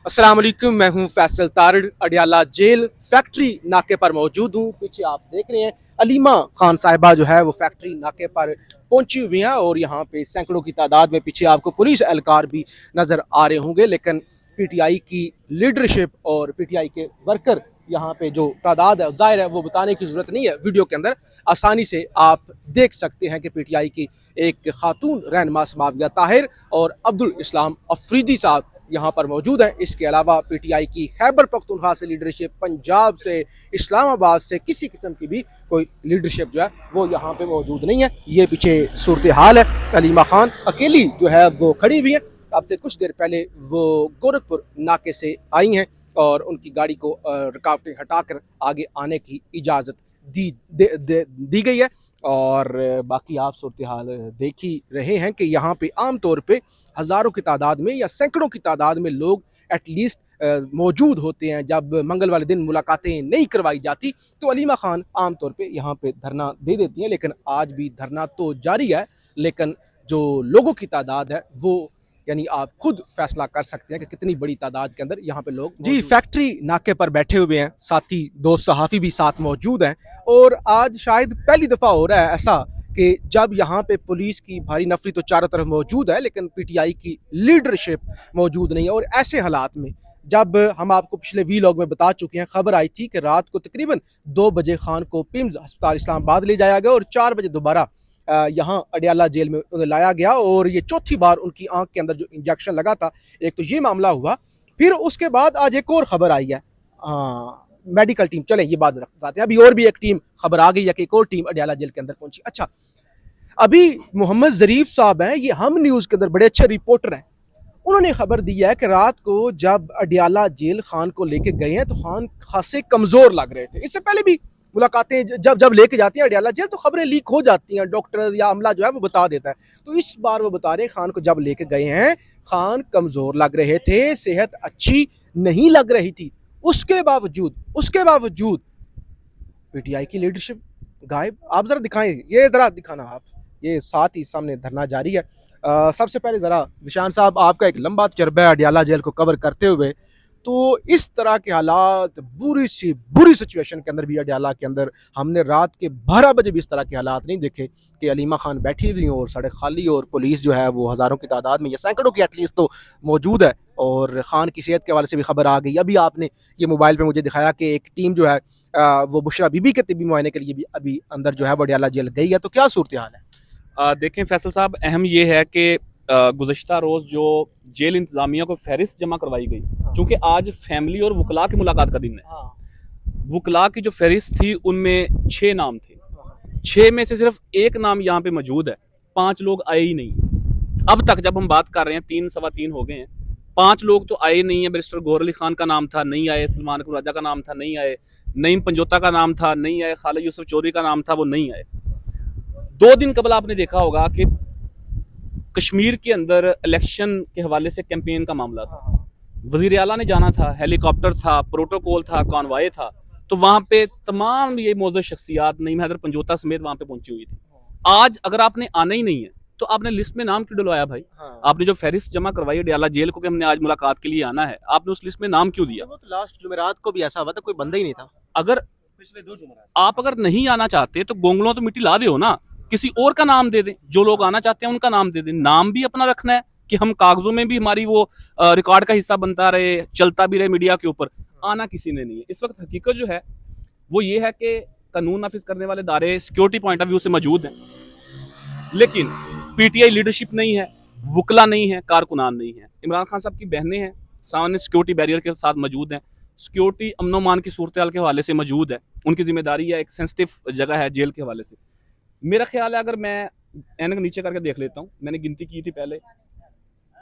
अस्सलाम वालेकुम, मैं हूं फैसल तारिड़। अडियाला जेल फैक्ट्री नाके पर मौजूद हूं। पीछे आप देख रहे हैं अलीमा खान साहिबा जो है वो फैक्ट्री नाके पर पहुंची हुई हैं और यहाँ पे सैकड़ों की तादाद में पीछे आपको पुलिस एहलकार भी नज़र आ रहे होंगे। लेकिन पीटीआई की लीडरशिप और पीटीआई के वर्कर यहाँ पे जो तादाद है ज़ाहिर है वो बताने की ज़रूरत नहीं है, वीडियो के अंदर आसानी से आप देख सकते हैं कि पीटीआई की एक खातून रहनुमा समाविया ताहिर और अब्दुल इस्लाम अफरीदी साहब यहाँ पर मौजूद हैं। इसके अलावा पीटीआई की खैबर पख्तूनख्वा से लीडरशिप, पंजाब से, इस्लामाबाद से किसी किस्म की भी कोई लीडरशिप जो है वो यहाँ पे मौजूद नहीं है। ये पीछे सूरत हाल है। अलीमा खान अकेली जो है वो खड़ी हुई है। अब से कुछ देर पहले वो गोरखपुर नाके से आई हैं और उनकी गाड़ी को रुकावटें हटाकर आगे आने की इजाज़त दी गई है। और बाकी आप सूरत हाल देख ही रहे हैं कि यहाँ पे आम तौर पे हज़ारों की तादाद में या सैकड़ों की तादाद में लोग एटलीस्ट मौजूद होते हैं। जब मंगल वाले दिन मुलाकातें नहीं करवाई जाती तो अलीमा खान आम तौर पे यहाँ पे धरना दे देती हैं। लेकिन आज भी धरना तो जारी है, लेकिन जो लोगों की तादाद है वो यानी आप खुद फैसला कर सकते हैं कि कितनी बड़ी तादाद के अंदर यहाँ पे लोग जी फैक्ट्री नाके पर बैठे हुए हैं। साथ ही दो सहाफ़ी भी साथ मौजूद हैं और आज शायद पहली दफ़ा हो रहा है ऐसा कि जब यहाँ पे पुलिस की भारी नफरी तो चारों तरफ मौजूद है लेकिन पीटीआई की लीडरशिप मौजूद नहीं है। और ऐसे हालात में जब हम आपको पिछले वीलॉग में बता चुके हैं, खबर आई थी कि रात को तकरीबन 2 बजे खान को पिम्स अस्पताल इस्लामाबाद ले जाया गया और 4 बजे दोबारा यहाँ अडियाला जेल में उन्हें लाया गया और ये चौथी बार उनकी आंख के अंदर जो इंजेक्शन लगा था। एक तो ये मामला हुआ, फिर उसके बाद आज एक और खबर आई है। मेडिकल टीम, चले ये बात बताते हैं, अभी और भी एक टीम खबर आ गई है कि एक और टीम अडियाला जेल के अंदर पहुंची। अच्छा, अभी मोहम्मद ज़रीफ साहब हैं, ये हम न्यूज़ के अंदर बड़े अच्छे रिपोर्टर हैं। उन्होंने खबर दी है कि रात को जब अडियाला जेल खान को लेके गए हैं तो खान खासे कमज़ोर लग रहे थे। इससे पहले भी मुलाकातें जब लेके जाती हैं अडियाला जेल तो खबरें लीक हो जाती हैं, डॉक्टर या अमला जो है वो बता देता है। तो इस बार वो बता रहे हैं खान को जब लेके गए हैं खान कमज़ोर लग रहे थे, सेहत अच्छी नहीं लग रही थी। उसके बावजूद पीटीआई की लीडरशिप गायब। आप ज़रा दिखाएं, ये ज़रा दिखाना आप, ये साथ ही सामने धरना जारी है। सबसे पहले ज़रा निशान साहब, आपका एक लंबा तजर्बा है अडियाला जेल को कवर करते हुए, तो इस तरह के हालात, बुरी सिचुएशन के अंदर भी अडियाला के अंदर हमने रात के 12 बजे भी इस तरह के हालात नहीं देखे कि अलीमा खान बैठी हुई और सड़क खाली और पुलिस जो है वो हज़ारों की तादाद में या सैकड़ों की एटलीस्ट तो मौजूद है। और ख़ान की सेहत के हवाले से भी खबर आ गई। अभी आपने ये मोबाइल पर मुझे दिखाया कि एक टीम जो है वो बुशरा बीबी के तिब्बी मुआयने के लिए भी अभी अंदर जो है वो अडियाला जेल गई है। तो क्या सूरत हाल है? देखें फैसल साहब, अहम ये है कि गुज़श्ता रोज़ जो जेल इंतज़ामिया को फहरिस्त जमा करवाई गई, चूँकि आज फैमिली और वकला की मुलाकात का दिन है। वकला की जो फहरिस्त थी उनमें 6 नाम थे, 6 में से सिर्फ एक नाम यहाँ पे मौजूद है, 5 लोग आए ही नहीं। अब तक जब हम बात कर रहे हैं 3 सवा 3 हो गए हैं, 5 लोग तो आए नहीं है। बैरिस्टर गौहर अली खान का नाम था, नहीं आए। सलमान अकबर राजा का नाम था, नहीं आए। नईम पंजोता का नाम था, नहीं आए। खालिद यूसुफ चौधरी का नाम था, वो नहीं आए। 2 दिन कबल आपने देखा होगा कि कश्मीर के अंदर इलेक्शन के हवाले से कैंपेन का मामला था। वजीर आला ने जाना था, हेलीकॉप्टर था, प्रोटोकॉल था, कॉन्वाय था, तो वहां पे तमाम ये मौजूद शख्सियात नईम हैदर पंजोता समेत वहां पे पहुंची हुई थी। आज अगर आपने आना ही नहीं है तो आपने लिस्ट में नाम क्यों डलवाया भाई? आपने जो फहरिस्त जमा करवाई अडियाला जेल को कि हमने आज मुलाकात के लिए आना है, आपने उस लिस्ट में नाम क्यों दिया? तो लास्ट जुमेरात को भी ऐसा हुआ था, कोई बंदा ही नहीं था। अगर पिछले 2 जुमेरात आप अगर नहीं आना चाहते तो गोंगलों तो मिट्टी ला दे हो ना, किसी और का नाम दे दें। जो लोग आना चाहते हैं उनका नाम दे दें। नाम भी अपना रखना है कि हम कागजों में भी हमारी वो रिकॉर्ड का हिस्सा बनता रहे, चलता भी रहे मीडिया के ऊपर। आना किसी ने नहीं है। इस वक्त हकीकत जो है वो ये है कि कानून नाफिज करने वाले दायरे सिक्योरिटी पॉइंट ऑफ व्यू से मौजूद हैं, लेकिन पीटीआई लीडरशिप नहीं है, वकला नहीं है, कारकुनान नहीं है। इमरान खान साहब की बहनें हैं, सामने सिक्योरिटी बैरियर के साथ मौजूद हैं, सिक्योरिटी अमनो मान की सूरत हाल के हवाले से मौजूद है। उनकी जिम्मेदारी है, एक सेंसिटिव जगह है जेल के हवाले से। मेरा ख्याल है, अगर मैं एनक नीचे करके देख लेता हूँ, मैंने गिनती की थी पहले,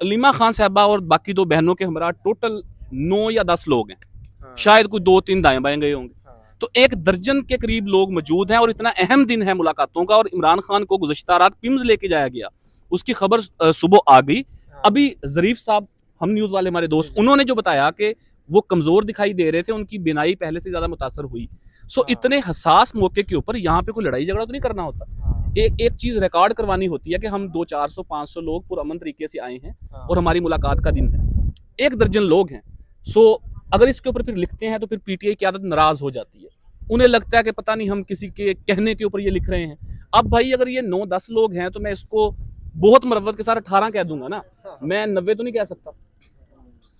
अलीमा खान साहबा और बाकी 2 बहनों के हमरा टोटल 9 या 10 लोग हैं। शायद कोई 2-3 दाएं बाएं गए होंगे। तो 1 दर्जन के करीब लोग मौजूद हैं और इतना अहम दिन है मुलाकातों का। और इमरान खान को गुज़श्ता रात पिम्स लेके जाया गया, उसकी खबर सुबह आ गई। अभी ज़रीफ साहब, हम न्यूज़ वाले हमारे दोस्त, उन्होंने जो बताया कि वो कमज़ोर दिखाई दे रहे थे, उनकी बिनाई पहले से ज़्यादा मुतासर हुई। सो इतने हसास मौके के ऊपर यहाँ पे कोई लड़ाई झगड़ा तो नहीं करना होता। एक चीज़ रिकॉर्ड करवानी होती है कि हम 200-400-500 लोग पुरअमन तरीके से आए हैं और हमारी मुलाकात का दिन है। 1 दर्जन लोग हैं, सो अगर इसके ऊपर फिर लिखते हैं तो फिर पीटीआई की आदत नाराज हो जाती है, उन्हें लगता है कि पता नहीं हम किसी के कहने के ऊपर ये लिख रहे हैं। अब भाई अगर ये 9-10 लोग हैं तो मैं इसको बहुत मुरव्वत के साथ 18 कह दूंगा ना, मैं 90 तो नहीं कह सकता।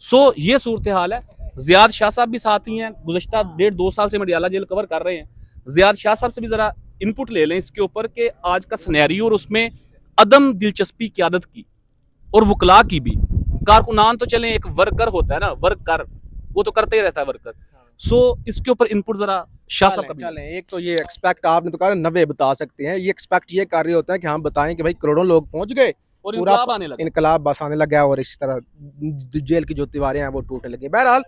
सो ये सूरत हाल है। जियाद शाह साहब भी साथ ही हैं, गुज़श्ता 1.5-2 साल से मडियाला जेल कवर कर रहे हैं। जियाद शाह साहब से भी जरा इनपुट ले लें इसके ऊपर कि आज का सिनेरियो और उसमें अदम दिलचस्पी क़यादत की और वकला की भी। कारकुनान तो चलें, एक वर्कर होता है ना, वर्कर वो तो करते ही रहता है वर्कर। सो इसके ऊपर इनपुट जरा शाह साहब का भी। चलें, एक तो ये एक्सपेक्ट आपने तो कहा 90 बता सकते हैं, ये एक्सपेक्ट ये कर रहे होते हैं कि हम बताएं कि भाई करोड़ों लोग पहुंच गए, और पूरा इनकलाब आने लगा। इनकलाब बस आने लगा और इस तरह जेल की जो दीवारें हैं वो टूटने लगी। बहरहाल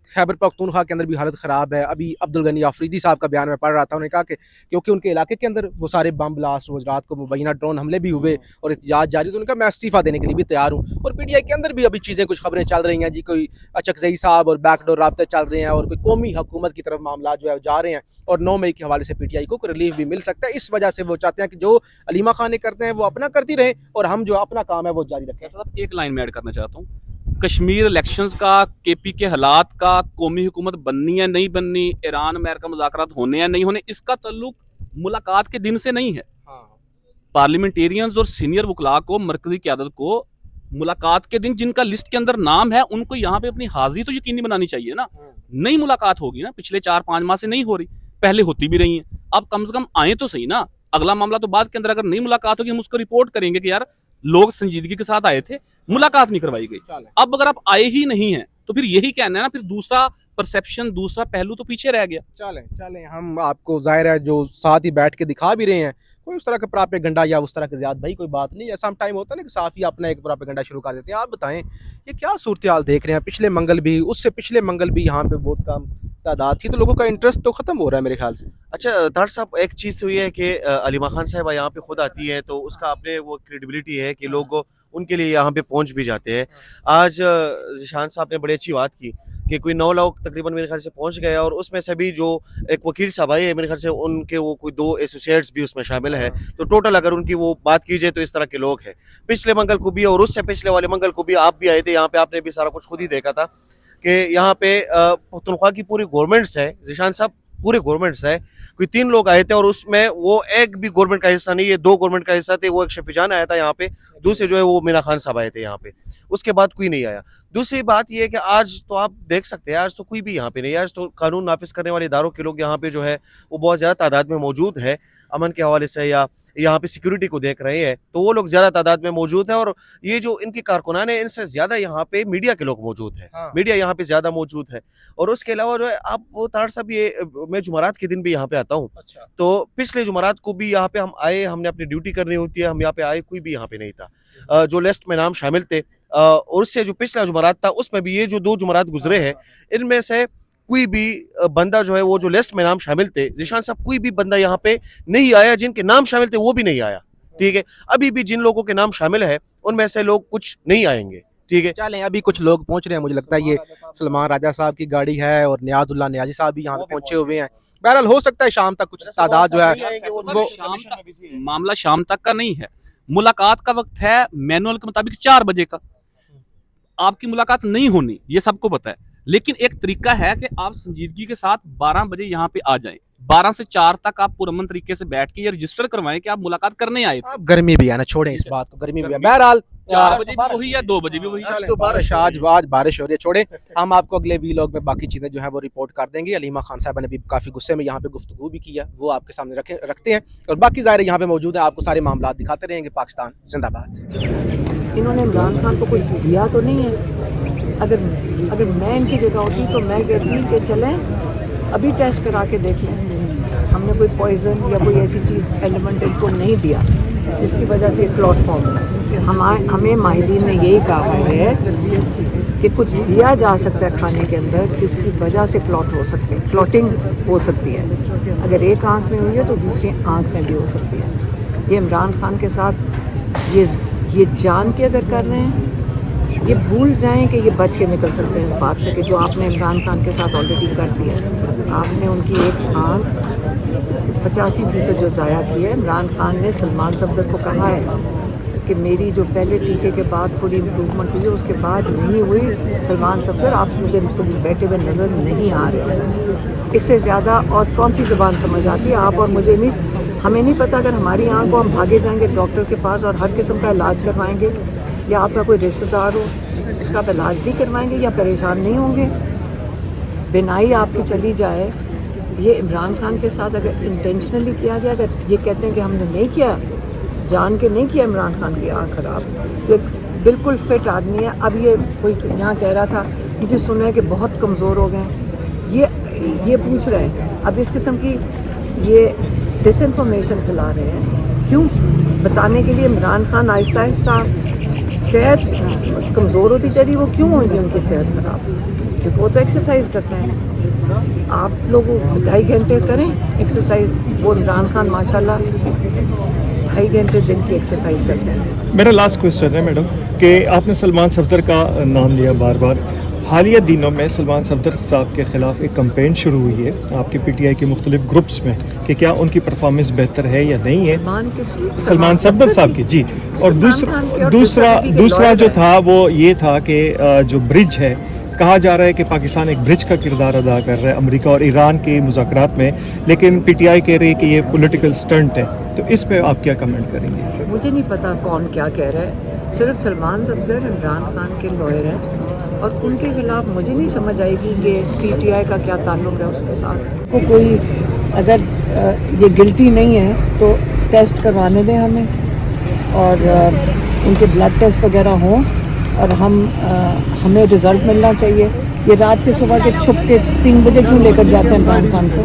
खैबर पख्तूनख्वा के अंदर भी हालत ख़राब है। अभी अब्दुल गनी आफरीदी साहब का बयान में पढ़ रहा था, उन्होंने कहा कि क्योंकि उनके इलाके के अंदर वो सारे बम ब्लास्ट रोज रात को मुबैना ड्रोन हमले भी हुए और एहतजाज जारी, तो उनका मैं इस्तीफ़ा देने के लिए भी तैयार हूँ। और पीटीआई के अंदर भी अभी चीज़ें कुछ खबरें चल रही हैं जी, कोई अचकजई साहब और बैकडोर राब्ते चल रहे हैं और कोई कौमी हुकूमत की तरफ मामला जो है जा रहे हैं और 9 मई के हवाले से पीटीआई को रिलीफ भी मिल सकता है। इस वजह से वो चाहते हैं कि जो अलीमा खान ने करते हैं वो अपना करती रहें और हम जो अपना काम है वो जारी रखें। साहब एक लाइन में ऐड करना चाहता हूँ, कश्मीर इलेक्शंस का, केपी के हालात का, कौमी हुकूमत बननी है नहीं बननी, ईरान अमेरिका मुज़ाकरात होने या नहीं होने, इसका तल्लुक मुलाकात के दिन से नहीं है। पार्लियामेंटेरियंस और सीनियर वकला को, मरकजी क़यादत को मुलाकात के दिन जिनका लिस्ट के अंदर नाम है उनको यहाँ पे अपनी हाजिरी तो यकीनी बनानी चाहिए ना। नई मुलाकात होगी ना, पिछले 4-5 माह से नहीं हो रही, पहले होती भी रही है, अब कम से कम आए तो सही ना। अगला मामला तो बाद के अंदर अगर नई मुलाकात होगी हम उसको रिपोर्ट करेंगे कि यार लोग संजीदगी के साथ आए थे, मुलाकात नहीं करवाई गई। अब अगर आप आए ही नहीं हैं तो फिर यही कहना है ना, फिर दूसरा परसेप्शन, दूसरा पहलू तो पीछे रह गया। चलें हम आपको जाहिर है जो साथ ही बैठ के दिखा भी रहे हैं, कोई उस तरह का प्रापेगंडा या उस तरह के ज़्यादा भाई कोई बात नहीं है। सम टाइम होता है ना कि साफ ही अपना एक प्रापेगंडा शुरू कर देते हैं। आप बताएं ये क्या सूरत हाल देख रहे हैं? पिछले मंगल भी, उससे पिछले मंगल भी यहाँ पे बहुत कम तादाद थी, तो लोगों का इंटरेस्ट तो खत्म हो रहा है मेरे ख्याल से। अच्छा तार साहब, एक चीज़ तो ये है कि अलीमा खान साहब यहाँ पे खुद आती है तो उसका अपने वो क्रेडिबिलिटी है कि लोग उनके लिए यहाँ पे पहुँच भी जाते हैं। आज जिशान साहब ने बड़ी अच्छी बात की कि कोई 9 लोग तकरीबन मेरे ख्याल से पहुँच गए और उसमें से भी जो एक वकील साहब आए हैं मेरे ख्याल से उनके वो कोई 2 एसोसिएट्स भी उसमें शामिल है। तो टोटल अगर उनकी वो बात की जाए तो इस तरह के लोग हैं। पिछले मंगल को भी और उससे पिछले वाले मंगल को भी आप भी आए थे यहाँ पे, आपने भी सारा कुछ खुद ही देखा था कि यहाँ पे पख्तूनख्वा की पूरी गवर्नमेंट्स है, जिशान साहब पूरे गवर्नमेंट्स है, कोई 3 लोग आए थे और उसमें वो एक भी गवर्नमेंट का हिस्सा नहीं है, 2 गवर्नमेंट का हिस्सा थे। वो एक शफीजान आया था यहाँ पे, दूसरे जो है वो मीना खान साहब आए थे यहाँ पे, उसके बाद कोई नहीं आया। दूसरी बात ये है कि आज तो आप देख सकते हैं आज तो कोई भी यहाँ पे नहीं है। आज तो कानून नाफिज करने वाले इदारों के लोग यहाँ पे जो है वो बहुत ज़्यादा तादाद में मौजूद है, अमन के हवाले से या यहाँ पे सिक्योरिटी को देख रहे हैं तो वो लोग ज़्यादा तादाद में मौजूद है। और ये जो इनके कारकुनान है इनसे ज़्यादा यहाँ पे मीडिया के लोग मौजूद है। मीडिया यहाँ पे ज़्यादा मौजूद है। और उसके अलावा जो है आप वो तार साहब, ये मैं जुमरात के दिन भी यहाँ पे आता हूँ। तो पिछले जुमरात को भी यहाँ पे हम आए, हमने अपनी ड्यूटी करनी होती है, हम यहाँ पे आए, कोई भी यहाँ पे नहीं था। जो लिस्ट में नाम शामिल थे और उससे जो पिछला जुमरात था उसमें भी ये जो 2 जुमरात गुजरे हैं इनमें से कोई भी बंदा जो है वो जो लिस्ट में नाम शामिल थे, जिशान साहब, कोई भी बंदा यहाँ पे नहीं आया, जिनके नाम शामिल थे वो भी नहीं आया। ठीक है, अभी भी जिन लोगों के नाम शामिल है उनमें से लोग कुछ नहीं आएंगे। ठीक है, चलें अभी कुछ लोग पहुंच रहे हैं, मुझे लगता है ये सलमान राजा साहब की गाड़ी है और नियाजुल्लाह नियाजी साहब भी यहाँ पे पहुंचे हुए हैं। बहरहाल हो सकता है शाम तक कुछ तादाद जो है वो मामला शाम तक का नहीं है। मुलाकात का वक्त है मैनुअल के मुताबिक 4 बजे का। आपकी मुलाकात नहीं होनी ये सबको पता है, लेकिन एक तरीका है कि आप संजीदगी के साथ 12 बजे यहाँ पे आ जाएं। 12 से 4 तक आप पुरअमन तरीके से बैठ के ये रजिस्टर करवाएं कि आप मुलाकात करने आए थे। गर्मी भी है ना, छोड़ें इस बात को, गर्मी भी है। बहरहाल 4 बजे भी वही है, 2 बजे भी वही है। तो बारिश आज बारिश हो रही है, छोड़े। हम आपको अगले वीलॉग में बाकी चीज़ें जो है वो रिपोर्ट कर देंगे। अलीमा खान साहब ने भी काफ़ी गुस्से में यहाँ पे गुफ्तगू भी किया, वो आपके सामने रखते हैं और बाकी ज़ाहिर यहाँ पे मौजूद है, आपको सारे मामला दिखाते रहेंगे। पाकिस्तान जिंदाबाद। इन्होंने इमरान खान को कुछ दिया तो नहीं है। अगर मैं इनकी जगह होती तो मैं कहती कि चलें अभी टेस्ट करा के देख लें, हमने कोई पॉइजन या कोई ऐसी चीज़ एलिमेंट इनको नहीं दिया जिसकी वजह से क्लॉट फॉर्म हुआ। हमें माहिरीन ने यही कहा है कि कुछ दिया जा सकता है खाने के अंदर जिसकी वजह से क्लॉटिंग हो सकती है। अगर एक आंख में हुई है तो दूसरी आंख में भी हो सकती है। ये इमरान खान के साथ ये जान के अगर कर रहे हैं, ये भूल जाएं कि ये बच के निकल सकते हैं इस बात से कि जो आपने इमरान खान के साथ ऑलरेडी कर दिया है। आपने उनकी एक आंख 85% जो ज़ाया की है। इमरान खान ने सलमान सफदर को कहा है कि मेरी जो पहले टीके के बाद थोड़ी इम्प्रूवमेंट हुई है उसके बाद नहीं हुई, सलमान सफदर आप मुझे तुम बैठे हुए नज़र नहीं आ रहे हो। इससे ज़्यादा और कौन सी ज़बान समझ आती है? आप और मुझे नहीं, हमें नहीं पता। अगर हमारी आँख को हम भागे जाएंगे डॉक्टर के पास और हर किस्म का इलाज करवाएंगे, या आपका कोई रिश्तेदार हो उसका आप इलाज नहीं करवाएंगे या परेशान नहीं होंगे? बिनाई आपकी चली जाए, ये इमरान खान के साथ अगर इंटेंशनली किया गया, अगर ये कहते हैं कि हमने नहीं किया, जान के नहीं किया इमरान खान की आँख खराब, तो एक बिल्कुल फिट आदमी है। अब ये कोई यहाँ कह रहा था, मुझे सुना है कि बहुत कमज़ोर हो गए, ये पूछ रहे हैं। अब इस किस्म की ये डिसइंफॉर्मेशन फैला रहे हैं, क्यों? बताने के लिए इमरान खान आहिस्ता आहिस्ता सेहत कमज़ोर होती चली, वो क्यों होंगी उनकी सेहत ख़राब? क्योंकि वो तो एक्सरसाइज करते हैं। आप लोग 2.5 घंटे करें एक्सरसाइज, वो इमरान खान माशाल्लाह 2.5 घंटे दिन की एक्सरसाइज करते हैं। मेरा लास्ट क्वेश्चन है मैडम कि आपने सलमान सफदर का नाम लिया बार बार। हालिया दिनों में सलमान सफदर साहब के ख़िलाफ़ एक कैंपेन शुरू हुई है आपके पीटीआई के मुख्तलिफ ग्रुप्स में कि क्या उनकी परफॉर्मेंस बेहतर है या नहीं है। सलमान सफदर साहब की जी। और दूसरा जो था वो ये था कि जो ब्रिज है, कहा जा रहा है कि पाकिस्तान एक ब्रिज का किरदार अदा कर रहा है अमेरिका और ईरान के मुज़ाकरात में, लेकिन पीटीआई कह रही है कि ये पॉलिटिकल स्टंट है। तो इस पे आप क्या कमेंट करेंगे? मुझे नहीं पता कौन क्या कह रहा है, सिर्फ सलमान सफदर इमरान खान के लॉयर हैं और उनके खिलाफ मुझे नहीं समझ आएगी कि पीटीआई का क्या ताल्लुक़ है उसके साथ। को कोई अगर ये गिल्टी नहीं है तो टेस्ट करवाने दें हमें, और उनके ब्लड टेस्ट वगैरह हों और हमें रिज़ल्ट मिलना चाहिए। ये रात के सुबह के छुप के 3 बजे क्यों लेकर जाते हैं इमरान खान को?